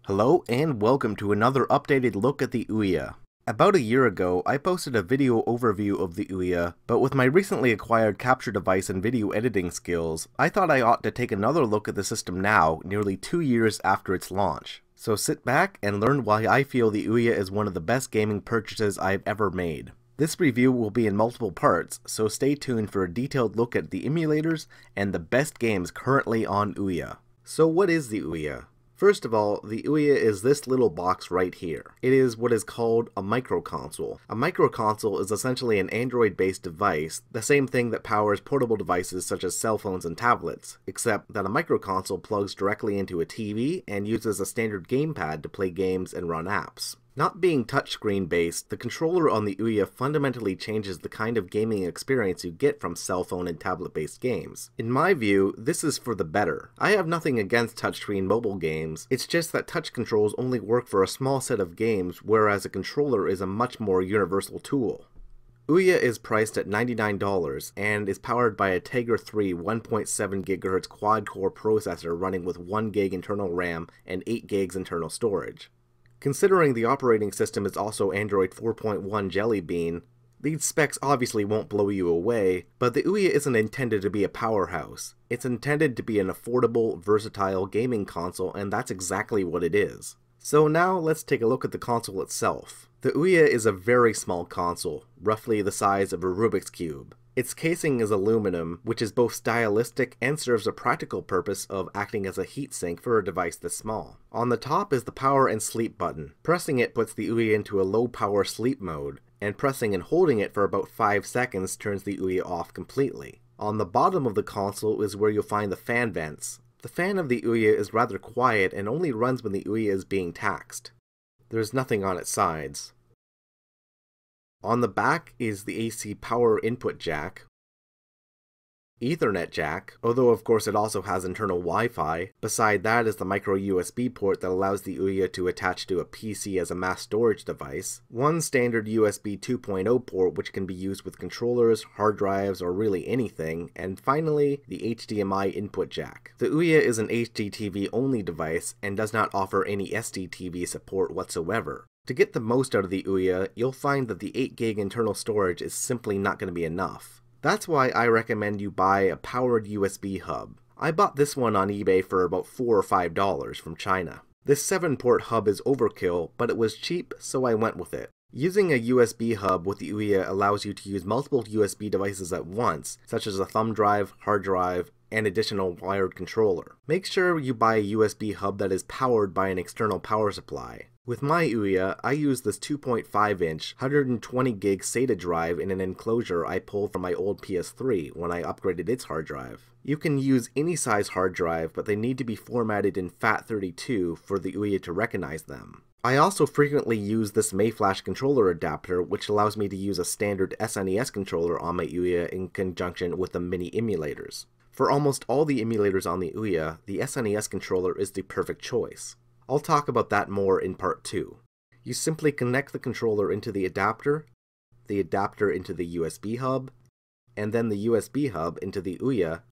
Hello and welcome to another updated look at the Ouya. About a year ago, I posted a video overview of the Ouya, but with my recently acquired capture device and video editing skills, I thought I ought to take another look at the system now, nearly 2 years after its launch. So sit back and learn why I feel the Ouya is one of the best gaming purchases I've ever made. This review will be in multiple parts, so stay tuned for a detailed look at the emulators and the best games currently on Ouya. So what is the Ouya? First of all, the Ouya is this little box right here. It is what is called a microconsole. A microconsole is essentially an Android-based device, the same thing that powers portable devices such as cell phones and tablets, except that a microconsole plugs directly into a TV and uses a standard gamepad to play games and run apps. Not being touchscreen based, the controller on the Ouya fundamentally changes the kind of gaming experience you get from cell phone and tablet based games. In my view, this is for the better. I have nothing against touchscreen mobile games, it's just that touch controls only work for a small set of games, whereas a controller is a much more universal tool. Ouya is priced at $99 and is powered by a Tegra 3 1.7 GHz quad-core processor running with 1 GB internal RAM and 8 GB internal storage. Considering the operating system is also Android 4.1 Jelly Bean, these specs obviously won't blow you away, but the Ouya isn't intended to be a powerhouse. It's intended to be an affordable, versatile gaming console, and that's exactly what it is. So now let's take a look at the console itself. The Ouya is a very small console, roughly the size of a Rubik's Cube. Its casing is aluminum, which is both stylistic and serves a practical purpose of acting as a heatsink for a device this small. On the top is the power and sleep button. Pressing it puts the Ouya into a low power sleep mode, and pressing and holding it for about 5 seconds turns the Ouya off completely. On the bottom of the console is where you'll find the fan vents. The fan of the Ouya is rather quiet and only runs when the Ouya is being taxed. There's nothing on its sides. On the back is the AC power input jack, Ethernet jack, although of course it also has internal Wi-Fi. Beside that is the micro USB port that allows the Ouya to attach to a PC as a mass storage device, one standard USB 2.0 port which can be used with controllers, hard drives, or really anything, and finally the HDMI input jack. The Ouya is an HDTV only device and does not offer any SDTV support whatsoever. To get the most out of the Ouya, you'll find that the 8 GB internal storage is simply not going to be enough. That's why I recommend you buy a powered USB hub. I bought this one on eBay for about $4 or $5 from China. This 7-port hub is overkill, but it was cheap, so I went with it. Using a USB hub with the Ouya allows you to use multiple USB devices at once, such as a thumb drive, hard drive, and additional wired controller. Make sure you buy a USB hub that is powered by an external power supply. With my Ouya, I use this 2.5-inch, 120GB SATA drive in an enclosure I pulled from my old PS3 when I upgraded its hard drive. You can use any size hard drive, but they need to be formatted in FAT32 for the Ouya to recognize them. I also frequently use this Mayflash controller adapter, which allows me to use a standard SNES controller on my Ouya in conjunction with the mini emulators. For almost all the emulators on the Ouya, the SNES controller is the perfect choice. I'll talk about that more in part 2. You simply connect the controller into the adapter into the USB hub, and then the USB hub into the Ouya,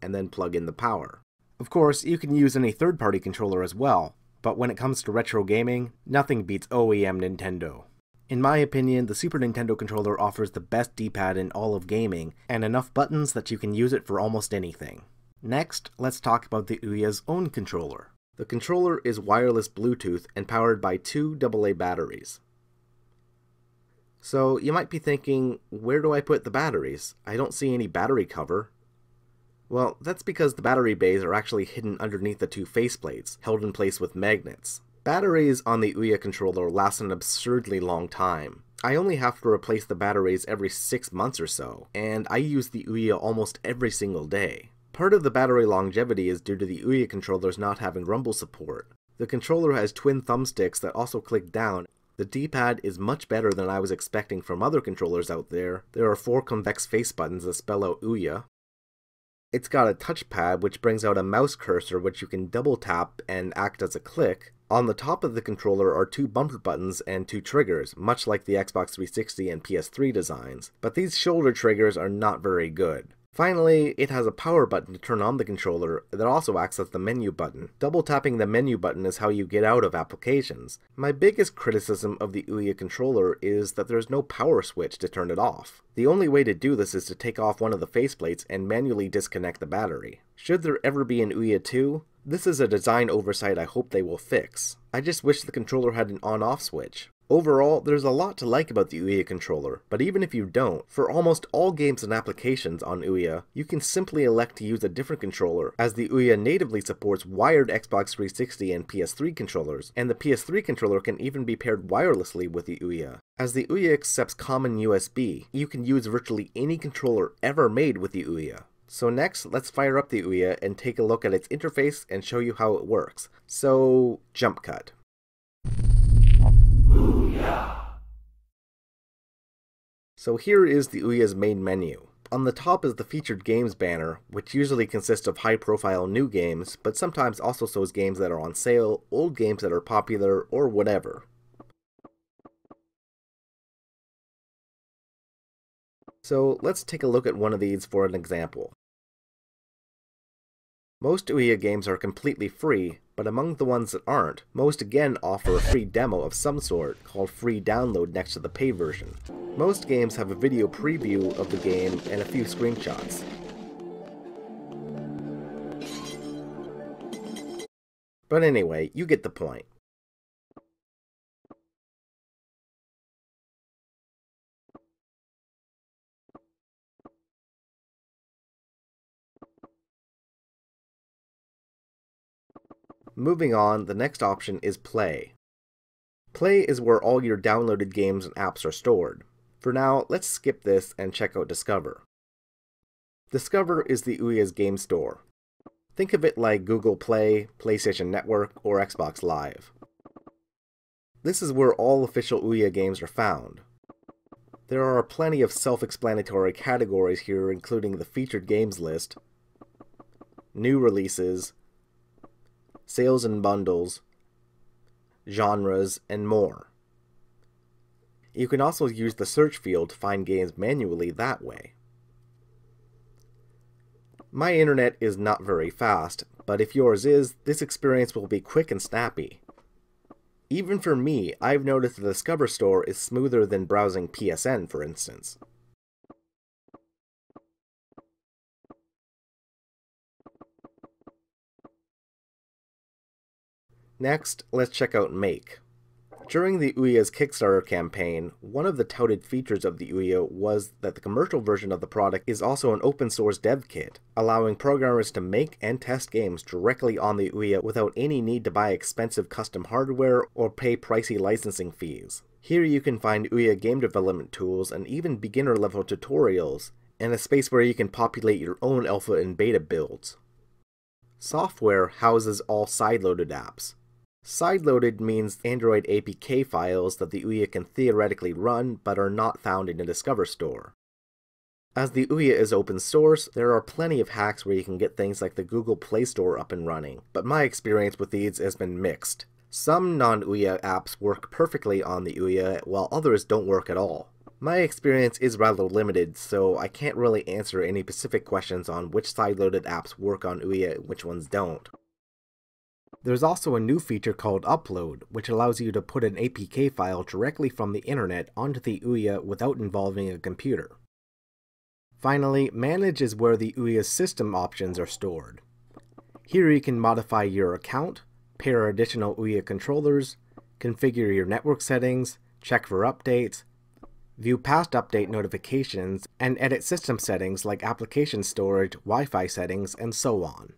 and then plug in the power. Of course, you can use any third-party controller as well, but when it comes to retro gaming, nothing beats OEM Nintendo. In my opinion, the Super Nintendo controller offers the best D-pad in all of gaming, and enough buttons that you can use it for almost anything. Next, let's talk about the Ouya's own controller. The controller is wireless Bluetooth and powered by 2 AA batteries. So you might be thinking, where do I put the batteries? I don't see any battery cover. Well, that's because the battery bays are actually hidden underneath the 2 faceplates, held in place with magnets. Batteries on the Ouya controller last an absurdly long time. I only have to replace the batteries every 6 months or so, and I use the Ouya almost every single day. Part of the battery longevity is due to the Ouya controllers not having rumble support. The controller has twin thumbsticks that also click down. The D-pad is much better than I was expecting from other controllers out there. There are 4 convex face buttons that spell out Ouya. It's got a touchpad which brings out a mouse cursor which you can double tap and act as a click. On the top of the controller are 2 bumper buttons and 2 triggers, much like the Xbox 360 and PS3 designs, but these shoulder triggers are not very good. Finally, it has a power button to turn on the controller that also acts as the menu button. Double tapping the menu button is how you get out of applications. My biggest criticism of the Ouya controller is that there's no power switch to turn it off. The only way to do this is to take off one of the faceplates and manually disconnect the battery. Should there ever be an Ouya 2? This is a design oversight I hope they will fix. I just wish the controller had an on-off switch. Overall, there's a lot to like about the Ouya controller, but even if you don't, for almost all games and applications on Ouya, you can simply elect to use a different controller, as the Ouya natively supports wired Xbox 360 and PS3 controllers, and the PS3 controller can even be paired wirelessly with the Ouya. As the Ouya accepts common USB, you can use virtually any controller ever made with the Ouya. So next, let's fire up the Ouya and take a look at its interface and show you how it works. So, jump cut. So here is the Ouya's main menu. On the top is the featured games banner, which usually consists of high-profile new games, but sometimes also shows games that are on sale, old games that are popular, or whatever. So let's take a look at one of these for an example. Most Ouya games are completely free, but among the ones that aren't, most again offer a free demo of some sort called free download next to the paid version. Most games have a video preview of the game and a few screenshots. But anyway, you get the point. Moving on, the next option is Play. Play is where all your downloaded games and apps are stored. For now, let's skip this and check out Discover. Discover is the Ouya's game store. Think of it like Google Play, PlayStation Network, or Xbox Live. This is where all official Ouya games are found. There are plenty of self-explanatory categories here, including the featured games list, new releases, sales and bundles, genres, and more. You can also use the search field to find games manually that way. My internet is not very fast, but if yours is, this experience will be quick and snappy. Even for me, I've noticed the Discover store is smoother than browsing PSN, for instance. Next, let's check out Make. During the Ouya's Kickstarter campaign, one of the touted features of the Ouya was that the commercial version of the product is also an open source dev kit, allowing programmers to make and test games directly on the Ouya without any need to buy expensive custom hardware or pay pricey licensing fees. Here you can find Ouya game development tools and even beginner level tutorials, and a space where you can populate your own alpha and beta builds. Software houses all sideloaded apps. Sideloaded means Android APK files that the Ouya can theoretically run but are not found in the Discover store. As the Ouya is open source, there are plenty of hacks where you can get things like the Google Play Store up and running, but my experience with these has been mixed. Some non-Ouya apps work perfectly on the Ouya, while others don't work at all. My experience is rather limited, so I can't really answer any specific questions on which sideloaded apps work on Ouya and which ones don't. There's also a new feature called Upload, which allows you to put an APK file directly from the internet onto the Ouya without involving a computer. Finally, Manage is where the Ouya's system options are stored. Here you can modify your account, pair additional Ouya controllers, configure your network settings, check for updates, view past update notifications, and edit system settings like application storage, Wi-Fi settings, and so on.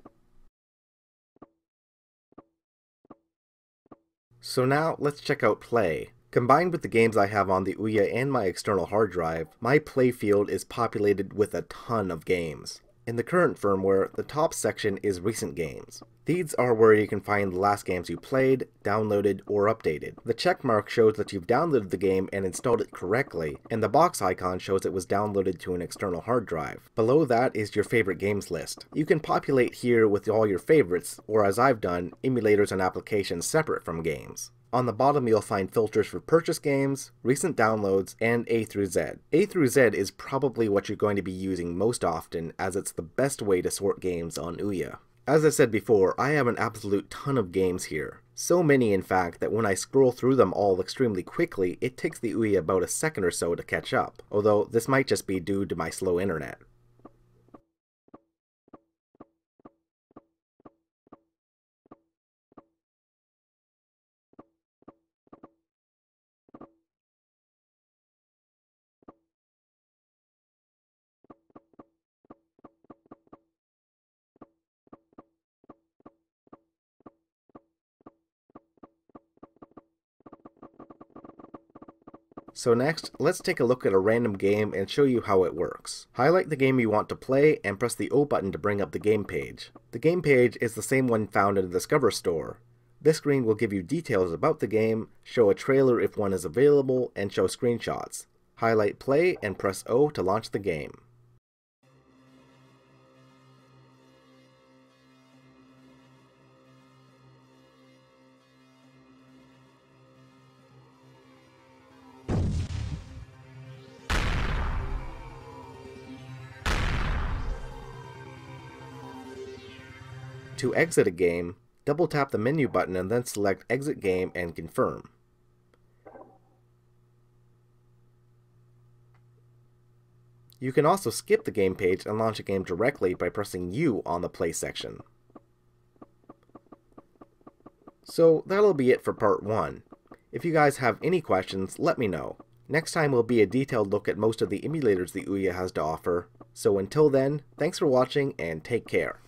So now, let's check out Play. Combined with the games I have on the Ouya and my external hard drive, my Play field is populated with a ton of games. In the current firmware, the top section is recent games. These are where you can find the last games you played, downloaded, or updated. The check mark shows that you've downloaded the game and installed it correctly, and the box icon shows it was downloaded to an external hard drive. Below that is your favorite games list. You can populate here with all your favorites, or as I've done, emulators and applications separate from games. On the bottom you'll find filters for purchase games, recent downloads, and A through Z. A through Z is probably what you're going to be using most often, as it's the best way to sort games on Ouya. As I said before, I have an absolute ton of games here. So many in fact that when I scroll through them all extremely quickly, it takes the Ouya about a second or so to catch up, although this might just be due to my slow internet. So next, let's take a look at a random game and show you how it works. Highlight the game you want to play and press the O button to bring up the game page. The game page is the same one found in the Discover store. This screen will give you details about the game, show a trailer if one is available, and show screenshots. Highlight play and press O to launch the game. To exit a game, double tap the menu button and then select Exit Game and confirm. You can also skip the game page and launch a game directly by pressing U on the Play section. So that'll be it for part 1. If you guys have any questions, let me know. Next time will be a detailed look at most of the emulators the Ouya has to offer. So until then, thanks for watching and take care.